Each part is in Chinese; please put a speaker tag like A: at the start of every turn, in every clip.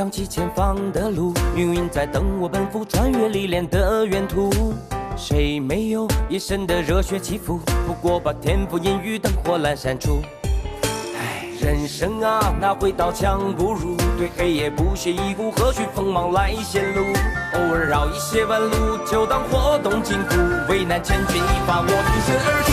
A: 扬起前方的路，命运在等我奔赴，穿越历练的远途。谁没有一身的热血起伏？不过把天赋阴雨灯火阑珊处。人生啊，哪会刀枪不入？对黑夜不屑一顾，何须锋芒来显露？偶尔绕一些弯路，就当活动筋骨。为难千钧一发，我挺身而出。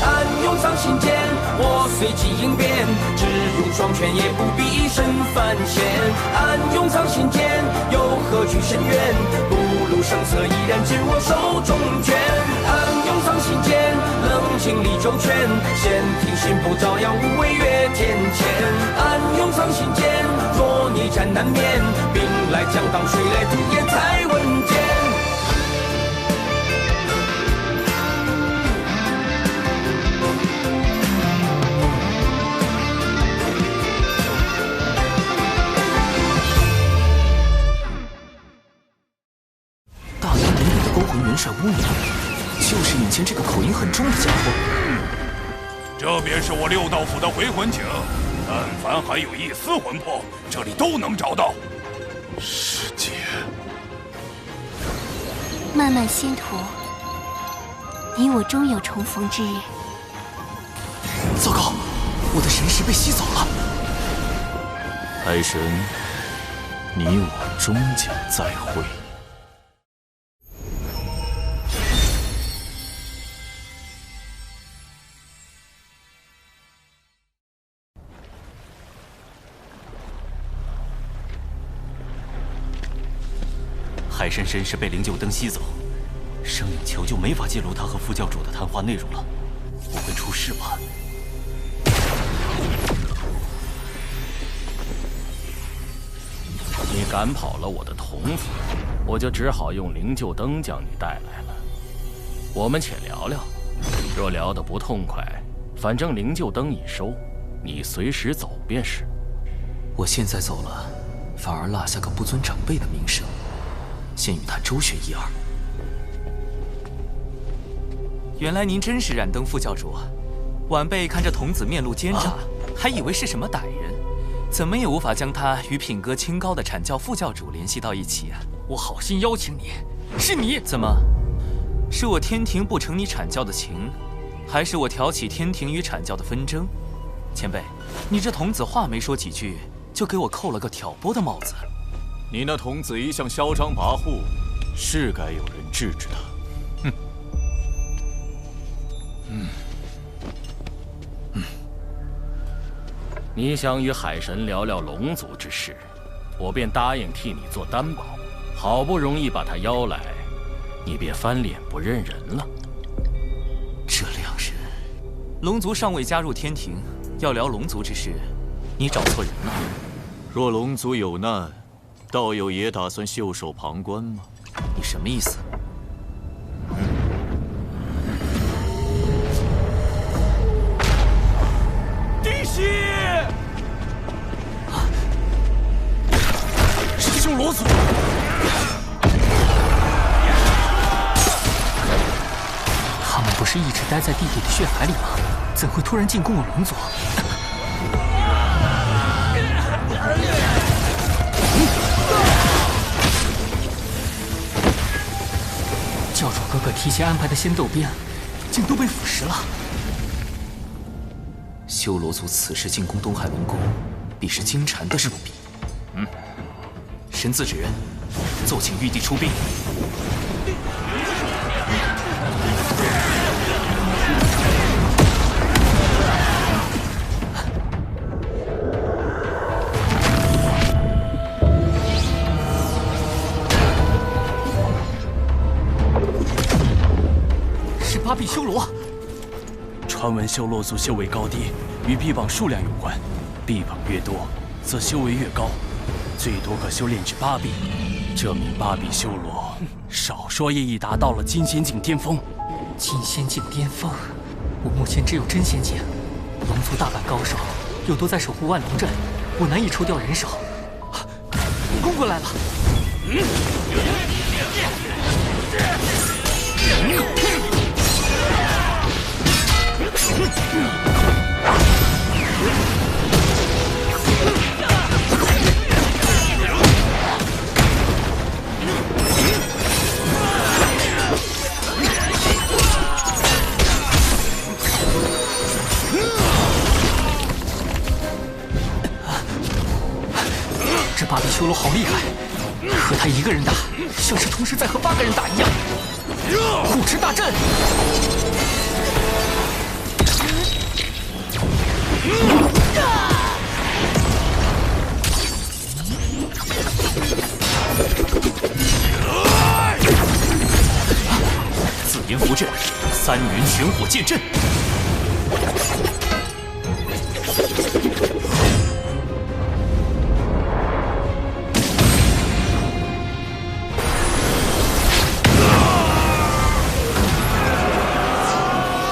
A: 暗涌上心间，我随机应变，只用双拳也不必一身凡险。暗涌上心间，又何惧深渊？不露声色，依然紧握手中拳。暗涌上心间，冷静理周全，闲庭信步，朝阳无畏越天堑。暗涌上心间，若逆战难免，兵来将挡，水来土掩才稳健。
B: 元帅乌鸟，就是眼前这个口音很重的家伙。
C: 这便是我六道府的回魂井，但凡还有一丝魂魄，这里都能找到。
B: 师姐，
D: 漫漫星途，你我终有重逢之日。
B: 糟糕，我的神识被吸走了。海神，你我终将再会。海神神识被灵柩灯吸走，生影球就没法记录他和副教主的谈话内容了，不会出事吧？
E: 你赶跑了我的童子，我就只好用灵柩灯将你带来了。我们且聊聊，若聊得不痛快，反正灵柩灯已收，你随时走便是。
B: 我现在走了，反而落下个不尊长辈的名声。先与他周旋一二。
F: 原来您真是燃灯副教主，晚辈看着童子面露奸诈，还以为是什么歹人，怎么也无法将他与品格清高的阐教副教主联系到一起啊！
G: 我好心邀请你，是你
F: 怎么？是我天庭不成你阐教的情，还是我挑起天庭与阐教的纷争？前辈，你这童子话没说几句，就给我扣了个挑拨的帽子。
B: 你那童子一向嚣张跋扈，是该有人制止他。
E: 你想与海神聊聊龙族之事，我便答应替你做担保。好不容易把他邀来，你便翻脸不认人了。
B: 这两人，
F: 龙族尚未加入天庭，要聊龙族之事，你找错人了。
B: 若龙族有难，道友也打算袖手旁观吗？
F: 你什么意思？
G: 滴血！
B: 师兄罗祖，
G: 他们不是一直待在地底的血海里吗？怎会突然进攻我龙族？教主哥哥提前安排的仙斗鞭，竟都被腐蚀了。
B: 修罗族此时进攻东海龙宫，必是金蝉的手笔。神字指人，奏请玉帝出兵。
G: 8臂修罗，
H: 传闻修罗族修为高低与臂膀数量有关，臂膀越多，则修为越高，最多可修炼至8臂。这名8臂修罗，少说也已达到了金仙境巅峰。
G: 金仙境巅峰，我目前只有真仙境，龙族大半高手又都在守护万龙阵，我难以抽调人手。攻过来了！罗好厉害，和他一个人打，像是同时在和8个人打一样。护持大阵。
B: 紫炎符阵，3元玄火剑阵。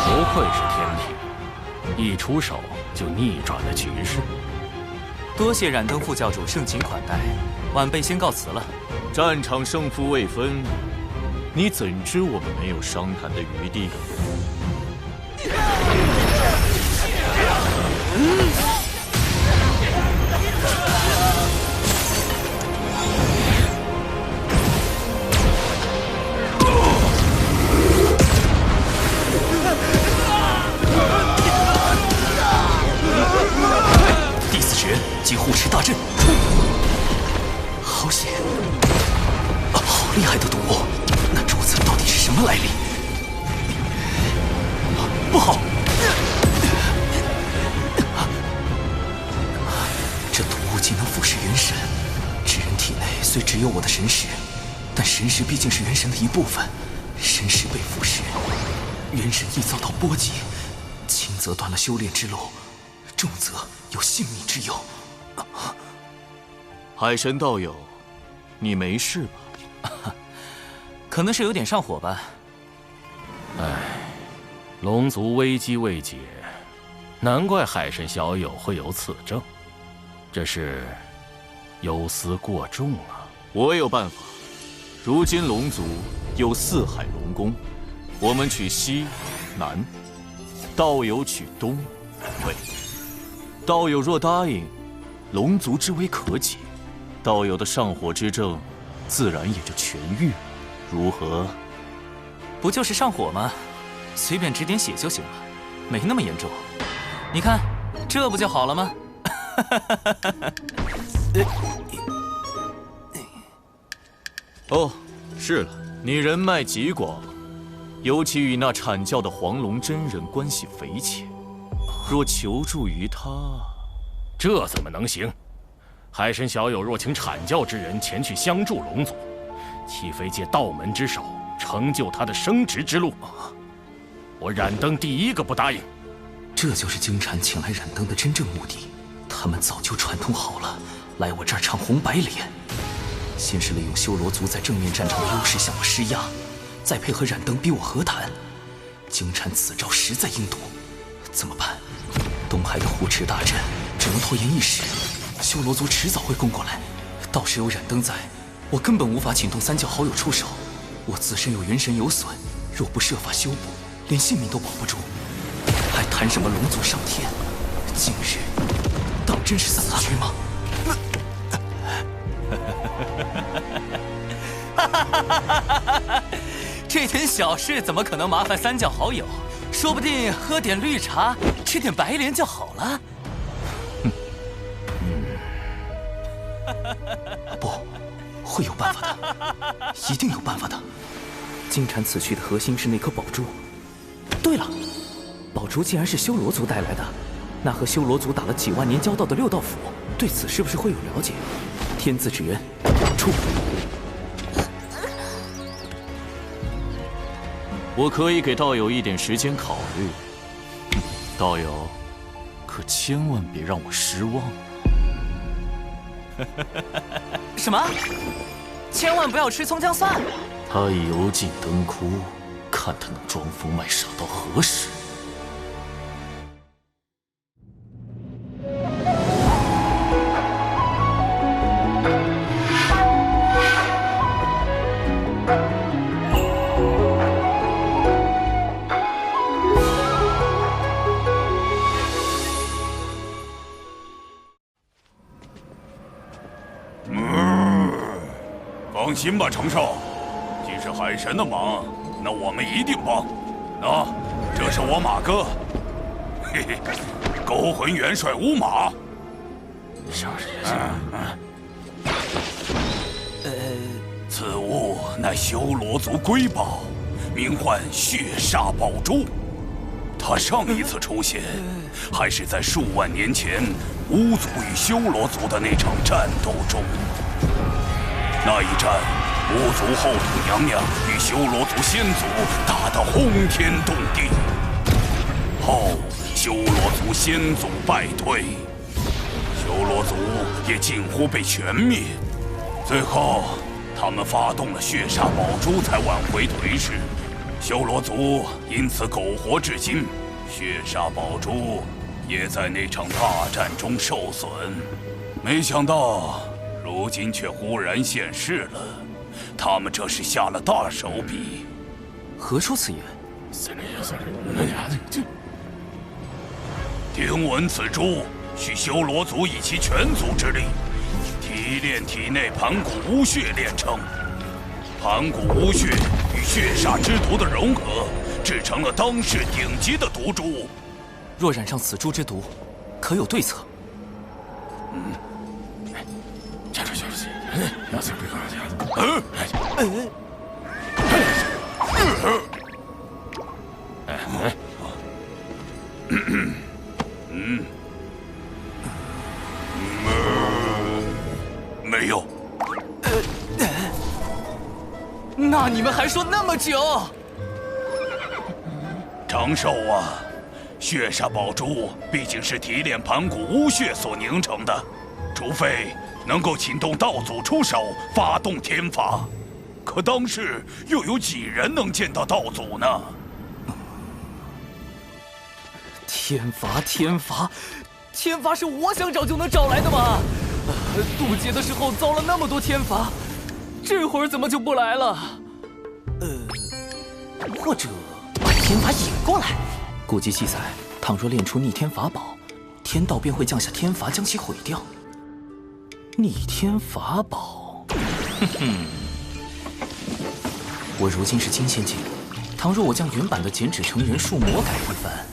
E: 不愧是天平，一出手就逆转了局势。
F: 多谢冉登副教主盛情款待，晚辈先告辞了。
B: 战场胜负未分，你怎知我们没有商谈的余地？第4拳即护持大阵，
G: 好险！好厉害的毒物，那柱子到底是什么来历？不好！这毒物竟能腐蚀元神，至人体内虽只有我的神识，但神识毕竟是元神的一部分，神识被腐蚀，元神易遭到波及，轻则断了修炼之路，重则有性命之忧。
B: 海神道友，你没事吧？
F: 可能是有点上火吧。
E: 唉，龙族危机未解，难怪海神小友会有此症，这是忧思过重啊。
B: 我有办法。如今龙族有4海龙宫，我们取西、南，道友取东、北。道友若答应，龙族之危可解，道友的上火之症自然也就痊愈了。如何？
F: 不就是上火吗？随便止点血就行了，没那么严重。你看，这不就好了吗？
B: 哦，是了，你人脉极广，尤其与那阐教的黄龙真人关系匪浅。若求助于他，
E: 这怎么能行？海神小友若请阐教之人前去相助龙族，岂非借道门之手成就他的升职之路？我冉登第一个不答应。
G: 这就是京禅请来冉登的真正目的，他们早就串通好了，来我这儿唱红白脸。先是利用修罗族在正面战场的优势向我施压，再配合冉登逼我和谈。京禅此招实在阴毒，怎么办？东海的护持大阵只能拖延一时，修罗族迟早会攻过来。到时有冉登在，我根本无法请动3教好友出手。我自身又元神有损，若不设法修补，连性命都保不住，还谈什么龙族上天？今日当真是死局吗？
F: 这点小事怎么可能麻烦3教好友？说不定喝点绿茶，吃点白莲就好了。
G: 不，会有办法的，一定有办法的。金蝉此去的核心是那颗宝珠。对了，宝珠既然是修罗族带来的，那和修罗族打了几万年交道的6道府，对此是不是会有了解？天字之源，出！
B: 我可以给道友一点时间考虑，道友可千万别让我失望。
F: 什么？千万不要吃葱姜蒜！
B: 他已油尽灯枯，看他能装疯卖傻到何时？
C: 放心吧，程少，既是海神的忙，那我们一定帮。这是我马哥，嘿嘿，勾魂元帅乌马。
E: 像是
C: 此物乃修罗族瑰宝，名唤血煞宝珠。它上一次出现，还是在数万年前巫族与修罗族的那场战斗中。那一战，巫族后土娘娘与修罗族先祖打得轰天动地，后修罗族先祖败退，修罗族也近乎被全灭。最后，他们发动了血煞宝珠，才挽回颓势。修罗族因此苟活至今，血煞宝珠也在那场大战中受损。没想到，如今却忽然现世了。他们这是下了大手笔。
F: 何出此言？
C: 听闻此珠需修罗族以其全族之力，提炼体内盘古巫血炼成。盘古巫血与血煞之毒的融合，制成了当世顶级的毒珠。
F: 若染上此珠之毒，可有对策？
C: 没有。
F: 那你们还说那么久？
C: 长寿啊，血煞宝珠毕竟是提炼盘古巫血所凝成的，除非能够请动道祖出手，发动天罚。可当世又有几人能见到道祖呢？
F: 天罚，天罚，天罚是我想找就能找来的吗？渡劫的时候遭了那么多天罚，这会儿怎么就不来了？或者把天罚引过来？古籍记载，倘若炼出逆天法宝，天道便会降下天罚将其毁掉。逆天法宝，我如今是金仙境，倘若我将原版的剪纸成人术魔改一番，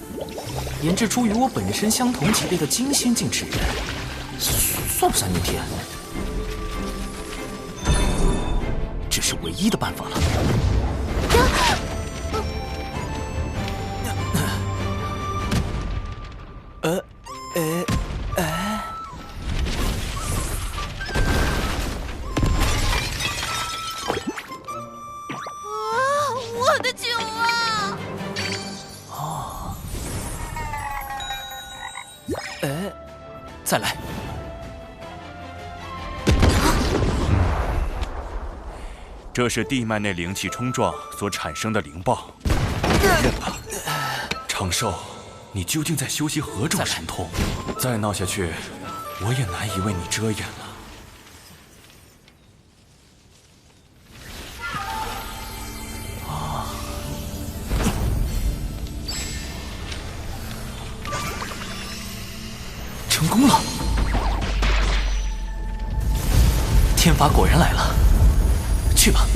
F: 研制出与我本身相同级别的金仙境纸人，算不算逆天？这是唯一的办法了。
D: 我的酒啊！
F: 再来。
I: 这是地脉内灵气冲撞所产生的灵棒。认了，长寿，你究竟在修习何种神通？再闹下去，我也难以为你遮掩了。
F: 成功了！天罚果然来了，去吧。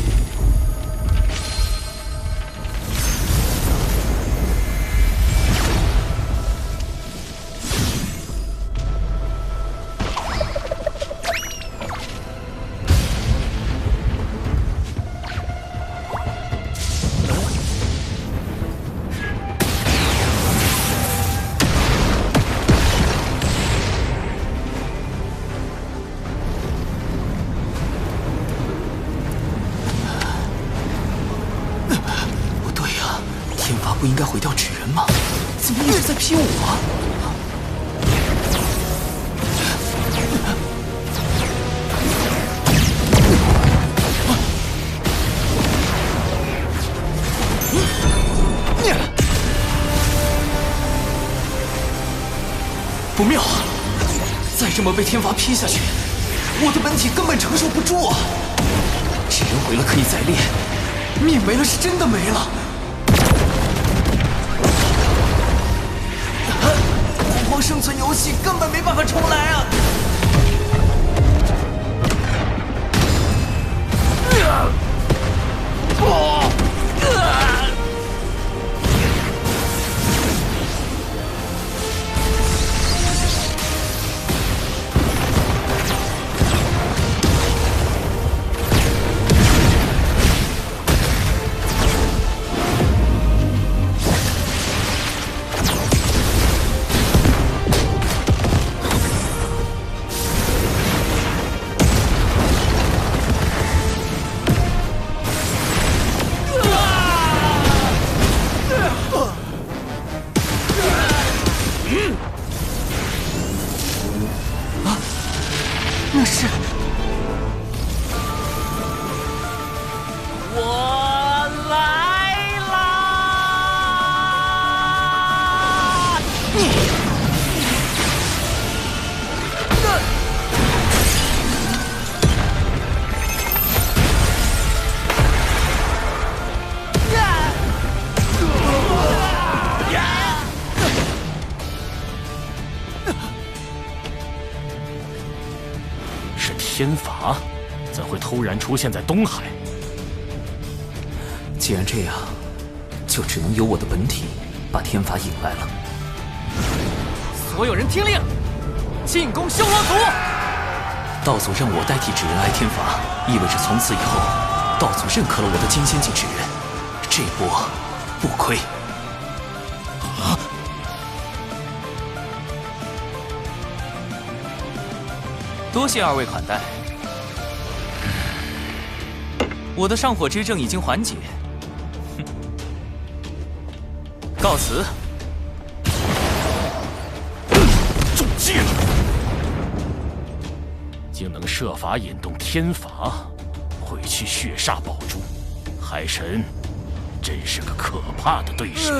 F: 不应该毁掉纸人吗？怎么一直在劈我？不妙啊！再这么被天罚劈下去，我的本体根本承受不住啊！纸人毁了可以再炼，命没了是真的没了。生存游戏根本没办法重来啊！
E: 天罚，怎会突然出现在东海？
G: 既然这样，就只能由我的本体把天罚引来了。
F: 所有人听令，进攻修罗族！
G: 道祖让我代替纸人挨天罚，意味着从此以后，道祖认可了我的金仙境纸人，这波不亏。
F: 多谢二位款待，我的上火之症已经缓解，告辞。
E: 中计了，竟能设法引动天罚，毁去血煞宝珠，海神真是个可怕的对手。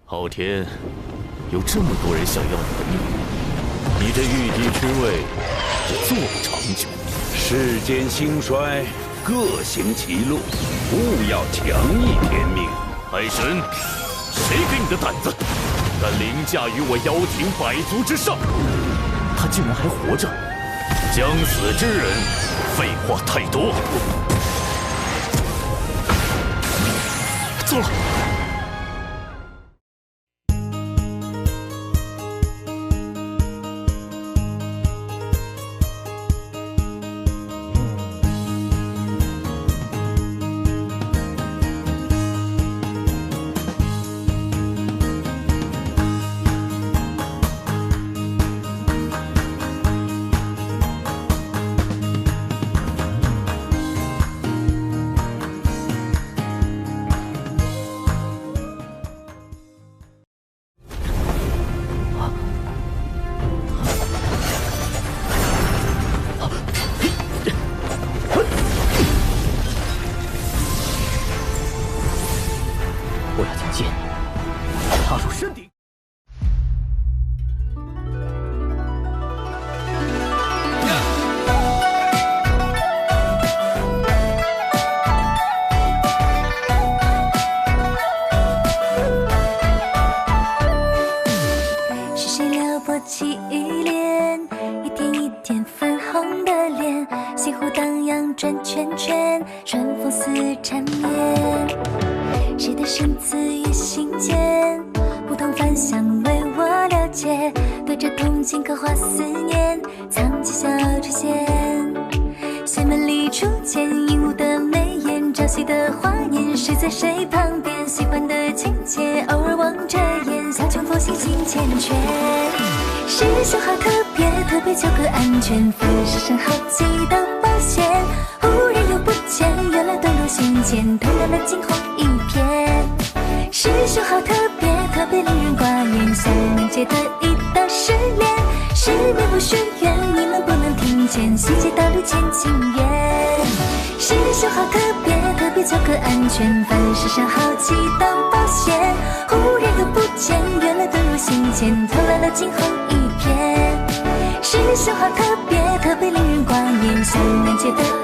B: 昊天。有这么多人想要你的命，你这玉帝之位也坐不长久。
J: 世间兴衰，各行其路，勿要强逆天命。
B: 海神，谁给你的胆子，敢凌驾于我妖庭百族之上？他竟然还活着！将死之人，废话太多。
E: 走了。
K: 师兄好特别，特别令人挂念，小人难解的